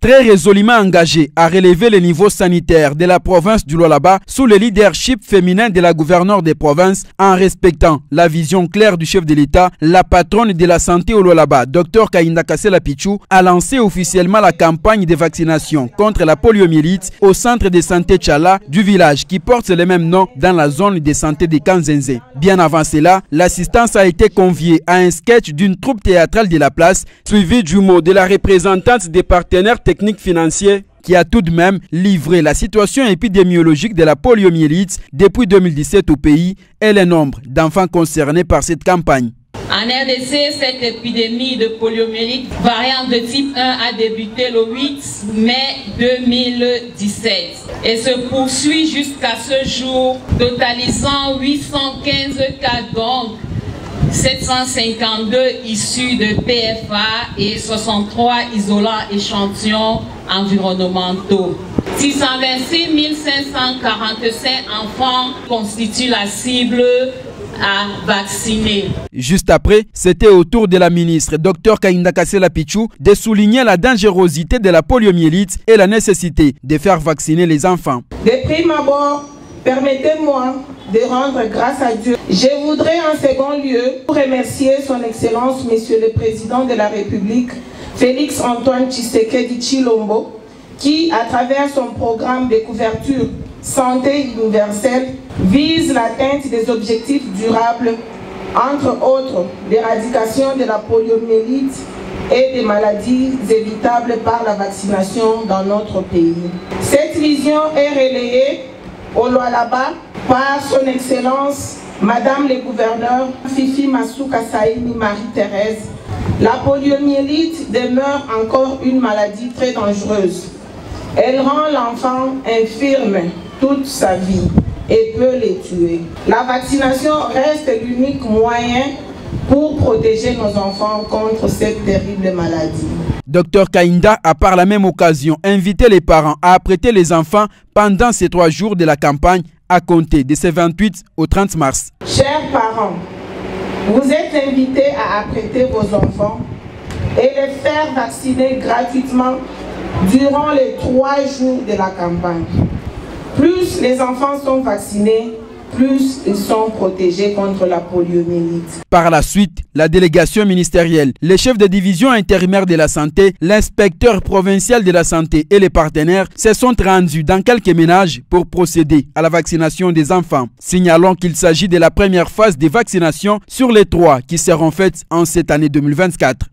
très résolument engagée à relever le niveau sanitaire de la province du Lualaba sous le leadership féminin de la gouverneure des provinces en respectant la vision claire du chef de l'État. La patronne de la santé au Lualaba, Dr Kainda Kasela Pichou, a lancé officiellement la campagne de vaccination contre la poliomyélite au centre de santé Tchala du village qui porte le même nom dans la zone de santé de Kanzenze. Bien avant cela, l'assistance a été conviée à un sketch d'une troupe théâtrale de la place, suivi du mot de la représentante des partenaires techniques financiers qui a tout de même livré la situation épidémiologique de la poliomyélite depuis 2017 au pays et le nombre d'enfants concernés par cette campagne. En RDC, cette épidémie de poliomyélite variante de type 1 a débuté le 8 mai 2017 et se poursuit jusqu'à ce jour, totalisant 815 cas, donc 752 issus de PFA et 63 isolants échantillons environnementaux. 626 545 enfants constituent la cible à vacciner. Juste après, c'était au tour de la ministre Dr Kainda Kasela Pichou de souligner la dangerosité de la poliomyélite et la nécessité de faire vacciner les enfants. De prime abord, permettez-moi de rendre grâce à Dieu. Je voudrais en second lieu remercier son Excellence, Monsieur le Président de la République, Félix Antoine Tshisekedi Tshilombo, qui, à travers son programme de couverture santé universelle, vise l'atteinte des objectifs durables, entre autres l'éradication de la poliomyélite et des maladies évitables par la vaccination dans notre pays. Cette vision est relayée au Lualaba par son Excellence Madame le Gouverneur Fifi Masuka Saini Marie-Thérèse. La poliomyélite demeure encore une maladie très dangereuse. Elle rend l'enfant infirme toute sa vie et peut les tuer. La vaccination reste l'unique moyen pour protéger nos enfants contre cette terrible maladie. Dr Kainda a par la même occasion invité les parents à apprêter les enfants pendant ces 3 jours de la campagne à compter de ce 28 au 30 mars. Chers parents, vous êtes invités à apprêter vos enfants et les faire vacciner gratuitement durant les 3 jours de la campagne. Plus les enfants sont vaccinés, plus ils sont protégés contre la poliomyélite. Par la suite, la délégation ministérielle, les chefs de division intérimaire de la santé, l'inspecteur provincial de la santé et les partenaires se sont rendus dans quelques ménages pour procéder à la vaccination des enfants. Signalons qu'il s'agit de la première phase de vaccination sur les 3 qui seront faites en cette année 2024.